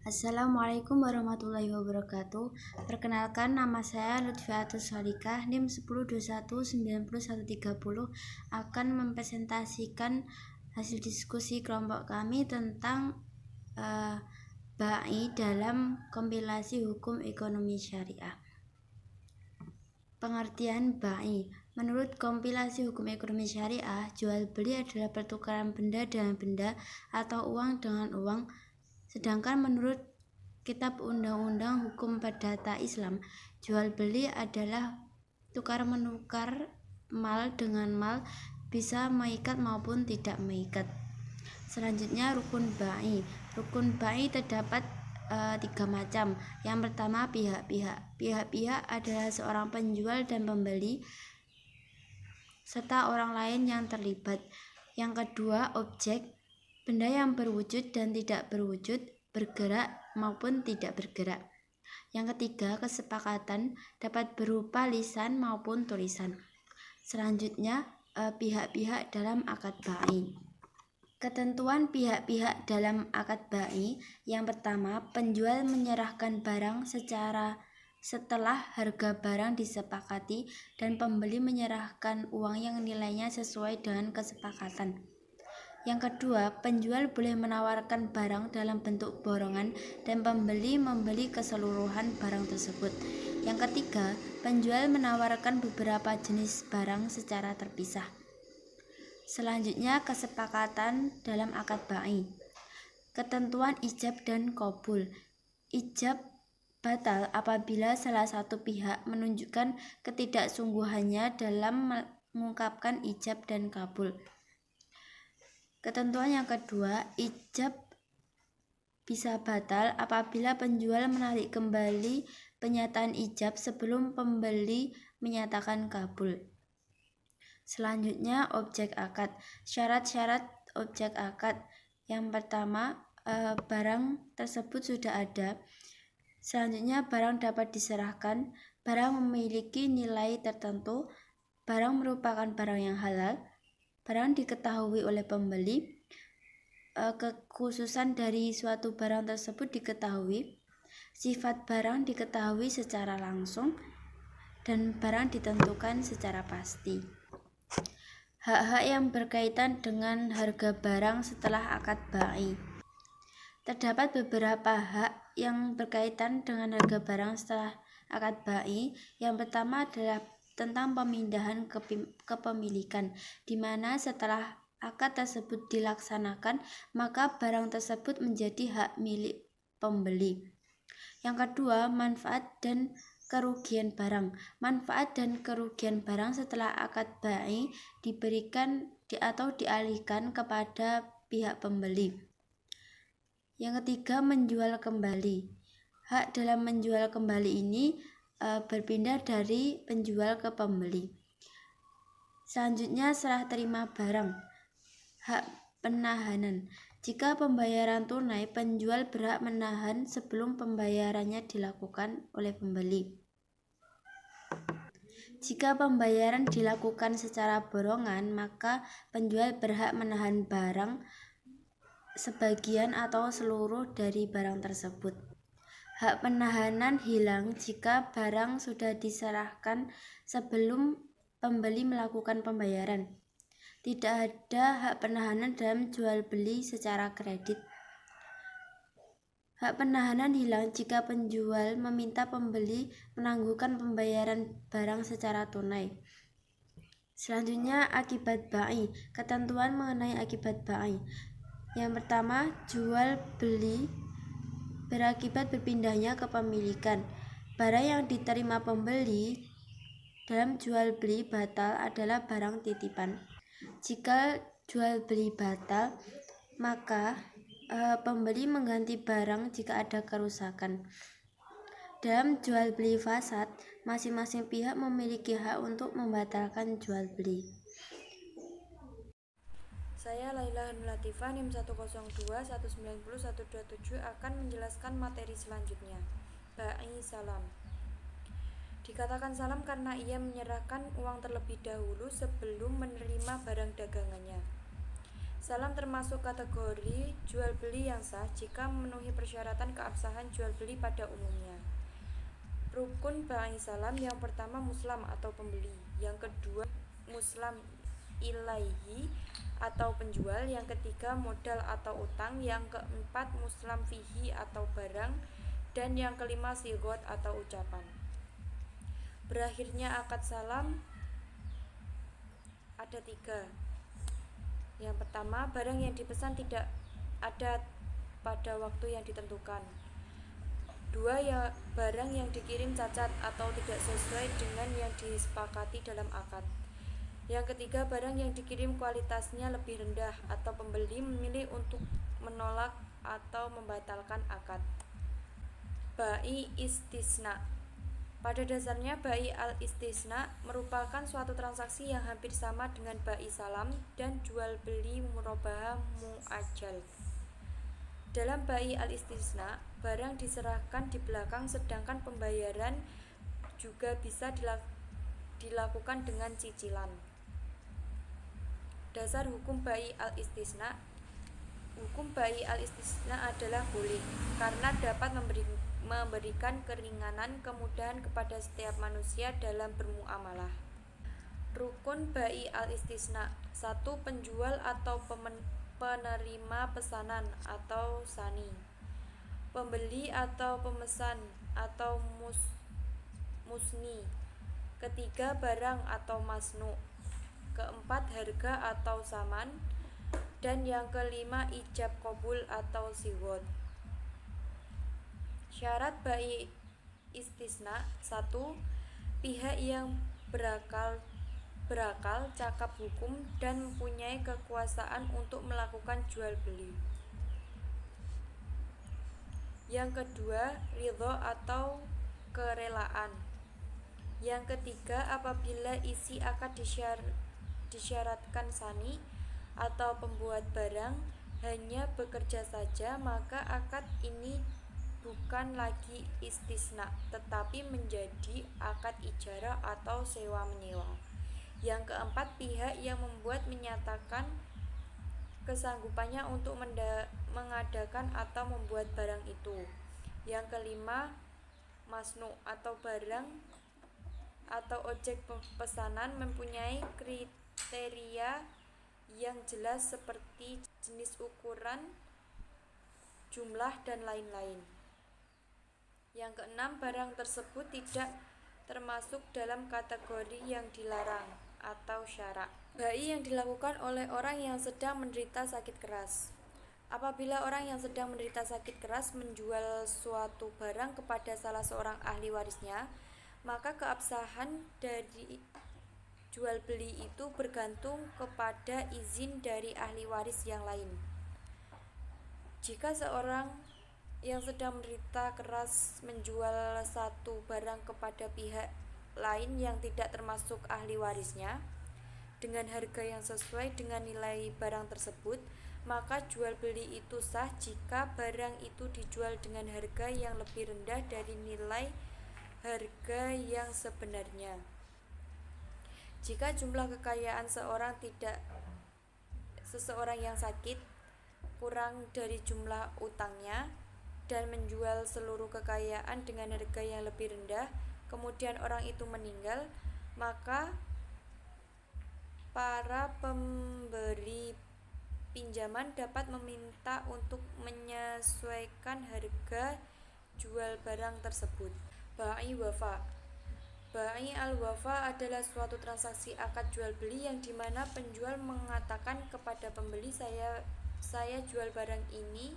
Assalamualaikum warahmatullahi wabarakatuh. Perkenalkan, nama saya Lutfiatus Salikah, NIM 10219130 akan mempresentasikan hasil diskusi kelompok kami tentang BAI dalam kompilasi hukum ekonomi syariah. Pengertian BAI. Menurut kompilasi hukum ekonomi syariah, jual beli adalah pertukaran benda dengan benda atau uang dengan uang. Sedangkan menurut Kitab Undang-Undang Hukum Perdata Islam, jual beli adalah tukar menukar mal dengan mal, bisa mengikat maupun tidak mengikat. Selanjutnya rukun BAI. Rukun BAI terdapat 3 macam. Yang pertama, pihak-pihak. Pihak-pihak adalah seorang penjual dan pembeli serta orang lain yang terlibat. Yang kedua, objek, benda yang berwujud dan tidak berwujud, bergerak maupun tidak bergerak. Yang ketiga, kesepakatan, dapat berupa lisan maupun tulisan. Selanjutnya, pihak-pihak dalam akad BAI. Ketentuan pihak-pihak dalam akad BAI. Yang pertama, penjual menyerahkan barang setelah harga barang disepakati dan pembeli menyerahkan uang yang nilainya sesuai dengan kesepakatan. Yang kedua, penjual boleh menawarkan barang dalam bentuk borongan dan pembeli membeli keseluruhan barang tersebut. Yang ketiga, penjual menawarkan beberapa jenis barang secara terpisah. Selanjutnya, kesepakatan dalam akad BAI. Ketentuan ijab dan qabul. Ijab batal apabila salah satu pihak menunjukkan ketidaksungguhannya dalam mengungkapkan ijab dan qabul. Ketentuan yang kedua, ijab bisa batal apabila penjual menarik kembali penyataan ijab sebelum pembeli menyatakan qabul. Selanjutnya, objek akad. Syarat-syarat objek akad. Yang pertama, barang tersebut sudah ada. Selanjutnya, barang dapat diserahkan, barang memiliki nilai tertentu, barang merupakan barang yang halal, barang diketahui oleh pembeli, kekhususan dari suatu barang tersebut diketahui, sifat barang diketahui secara langsung, dan barang ditentukan secara pasti. Hak-hak yang berkaitan dengan harga barang setelah akad BAI. Terdapat beberapa hak yang berkaitan dengan harga barang setelah akad BAI. Yang pertama adalah tentang pemindahan kepemilikan, di mana setelah akad tersebut dilaksanakan, maka barang tersebut menjadi hak milik pembeli. Yang kedua, manfaat dan kerugian barang. Manfaat dan kerugian barang setelah akad BAI diberikan atau dialihkan kepada pihak pembeli. Yang ketiga, menjual kembali. Hak dalam menjual kembali ini berpindah dari penjual ke pembeli. Selanjutnya, serah terima barang. Hak penahanan. Jika pembayaran tunai, penjual berhak menahan sebelum pembayarannya dilakukan oleh pembeli. Jika pembayaran dilakukan secara borongan, maka penjual berhak menahan barang sebagian atau seluruh dari barang tersebut. Hak penahanan hilang jika barang sudah diserahkan sebelum pembeli melakukan pembayaran. Tidak ada hak penahanan dalam jual beli secara kredit. Hak penahanan hilang jika penjual meminta pembeli menangguhkan pembayaran barang secara tunai. Selanjutnya, akibat BAI. Ketentuan mengenai akibat BAI. Yang pertama, jual beli berakibat berpindahnya kepemilikan. Barang yang diterima pembeli dalam jual beli batal adalah barang titipan. Jika jual beli batal, maka pembeli mengganti barang jika ada kerusakan. Dalam jual beli fasad, masing-masing pihak memiliki hak untuk membatalkan jual beli. Saya Laila Hanulatifah, NIM 102190127 akan menjelaskan materi selanjutnya. BAI salam. Dikatakan salam karena ia menyerahkan uang terlebih dahulu sebelum menerima barang dagangannya. Salam termasuk kategori jual beli yang sah jika memenuhi persyaratan keabsahan jual beli pada umumnya. Rukun ba'i salam yang pertama muslam atau pembeli, yang kedua muslam ilaihi atau penjual, yang ketiga modal atau utang, yang keempat muslam fihi atau barang, dan yang kelima sigot atau ucapan. Berakhirnya akad salam ada 3. Yang pertama, barang yang dipesan tidak ada pada waktu yang ditentukan. 2. Ya, barang yang dikirim cacat atau tidak sesuai dengan yang disepakati dalam akad. Yang ketiga, barang yang dikirim kualitasnya lebih rendah atau pembeli memilih untuk menolak atau membatalkan akad. Ba'i istisna. Pada dasarnya ba'i al-istisna merupakan suatu transaksi yang hampir sama dengan ba'i salam dan jual beli murabahah mu'ajjal. Dalam ba'i al-istisna, barang diserahkan di belakang sedangkan pembayaran juga bisa dilakukan dengan cicilan. Dasar hukum ba'i al-istisna. Hukum ba'i al-istisna adalah boleh karena dapat memberikan keringanan, kemudahan kepada setiap manusia dalam bermuamalah. Rukun ba'i al-istisna. 1. Penjual atau penerima pesanan atau sani, pembeli atau pemesan atau musni, ketiga barang atau masnu, keempat harga atau saman, dan yang kelima ijab qabul atau sigot. Syarat ba'i istisna. 1. Pihak yang berakal, cakap hukum, dan mempunyai kekuasaan untuk melakukan jual beli. Yang kedua, ridho atau kerelaan. Yang ketiga, apabila isi akad disyaratkan sani atau pembuat barang hanya bekerja saja, maka akad ini bukan lagi istisna, tetapi menjadi akad ijarah atau sewa-menyewa. Yang keempat, pihak yang membuat menyatakan kesanggupannya untuk mengadakan atau membuat barang itu. Yang kelima, masnu atau barang atau objek pesanan mempunyai kriteria yang jelas seperti jenis, ukuran, jumlah, dan lain-lain. Yang keenam, barang tersebut tidak termasuk dalam kategori yang dilarang atau syarak. Ba'i yang dilakukan oleh orang yang sedang menderita sakit keras. Apabila orang yang sedang menderita sakit keras menjual suatu barang kepada salah seorang ahli warisnya, maka keabsahan dari jual beli itu bergantung kepada izin dari ahli waris yang lain. Jika seorang yang sedang menderita keras menjual satu barang kepada pihak lain yang tidak termasuk ahli warisnya dengan harga yang sesuai dengan nilai barang tersebut, maka jual beli itu sah jika barang itu dijual dengan harga yang lebih rendah dari nilai harga yang sebenarnya. Jika jumlah kekayaan seseorang yang sakit kurang dari jumlah utangnya dan menjual seluruh kekayaan dengan harga yang lebih rendah, kemudian orang itu meninggal, maka para pemberi pinjaman dapat meminta untuk menyesuaikan harga jual barang tersebut. Ba'i wafa. Ba'i al-wafa adalah suatu transaksi akad jual beli yang dimana penjual mengatakan kepada pembeli, saya jual barang ini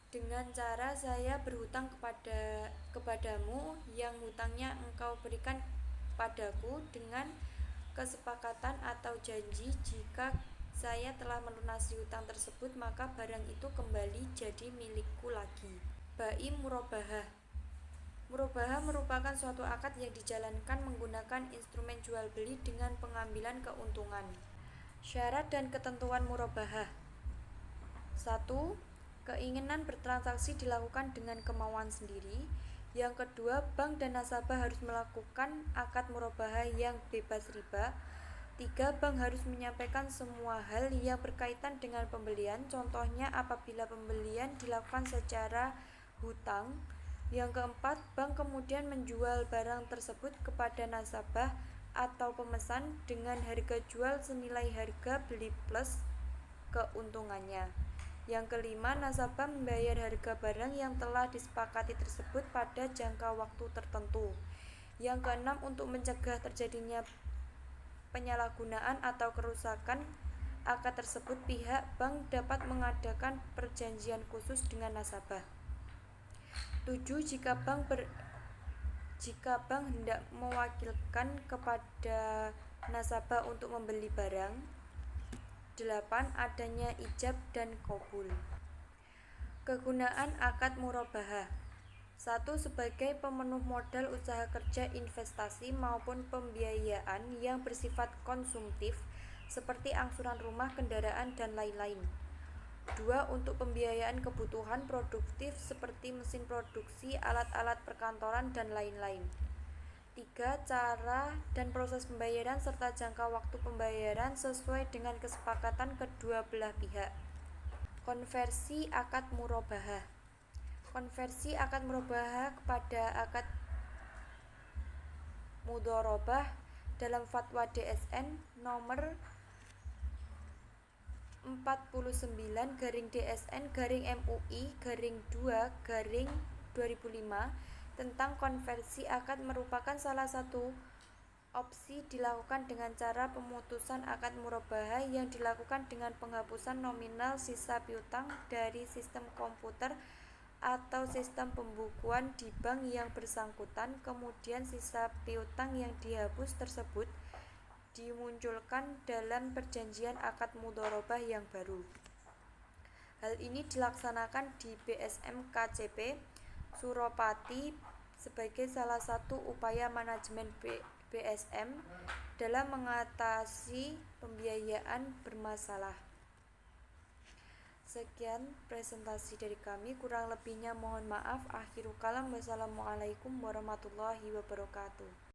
dengan cara saya berhutang kepadamu yang hutangnya engkau berikan padaku dengan kesepakatan atau janji jika saya telah melunasi hutang tersebut maka barang itu kembali jadi milikku lagi. Ba'i murabahah. Murabahah merupakan suatu akad yang dijalankan menggunakan instrumen jual beli dengan pengambilan keuntungan. Syarat dan ketentuan murabahah. 1. Keinginan bertransaksi dilakukan dengan kemauan sendiri. Yang kedua, bank dan nasabah harus melakukan akad murabahah yang bebas riba. 3. Bank harus menyampaikan semua hal yang berkaitan dengan pembelian, contohnya apabila pembelian dilakukan secara hutang. Yang keempat, bank kemudian menjual barang tersebut kepada nasabah atau pemesan dengan harga jual senilai harga beli plus keuntungannya. Yang kelima, nasabah membayar harga barang yang telah disepakati tersebut pada jangka waktu tertentu. Yang keenam, untuk mencegah terjadinya penyalahgunaan atau kerusakan akad tersebut, pihak bank dapat mengadakan perjanjian khusus dengan nasabah. 7. Jika bank hendak mewakilkan kepada nasabah untuk membeli barang. 8. Adanya ijab dan qabul. Kegunaan akad murabahah. 1. Sebagai pemenuh modal usaha kerja, investasi maupun pembiayaan yang bersifat konsumtif seperti angsuran rumah, kendaraan, dan lain-lain. 2. Untuk pembiayaan kebutuhan produktif seperti mesin produksi, alat-alat perkantoran, dan lain-lain. 3. Cara dan proses pembayaran serta jangka waktu pembayaran sesuai dengan kesepakatan kedua belah pihak. Konversi akad murabahah. Konversi akad murabahah kepada akad mudharabah dalam Fatwa DSN nomor 49/DSN/MUI/2/2005 tentang konversi akad merupakan salah satu opsi dilakukan dengan cara pemutusan akad murabahah yang dilakukan dengan penghapusan nominal sisa piutang dari sistem komputer atau sistem pembukuan di bank yang bersangkutan. Kemudian sisa piutang yang dihapus tersebut dimunculkan dalam perjanjian akad mudharabah yang baru. Hal ini dilaksanakan di BSM KCP Suropati sebagai salah satu upaya manajemen BSM dalam mengatasi pembiayaan bermasalah. Sekian presentasi dari kami, kurang lebihnya mohon maaf. Akhirul kalam, wassalamualaikum warahmatullahi wabarakatuh.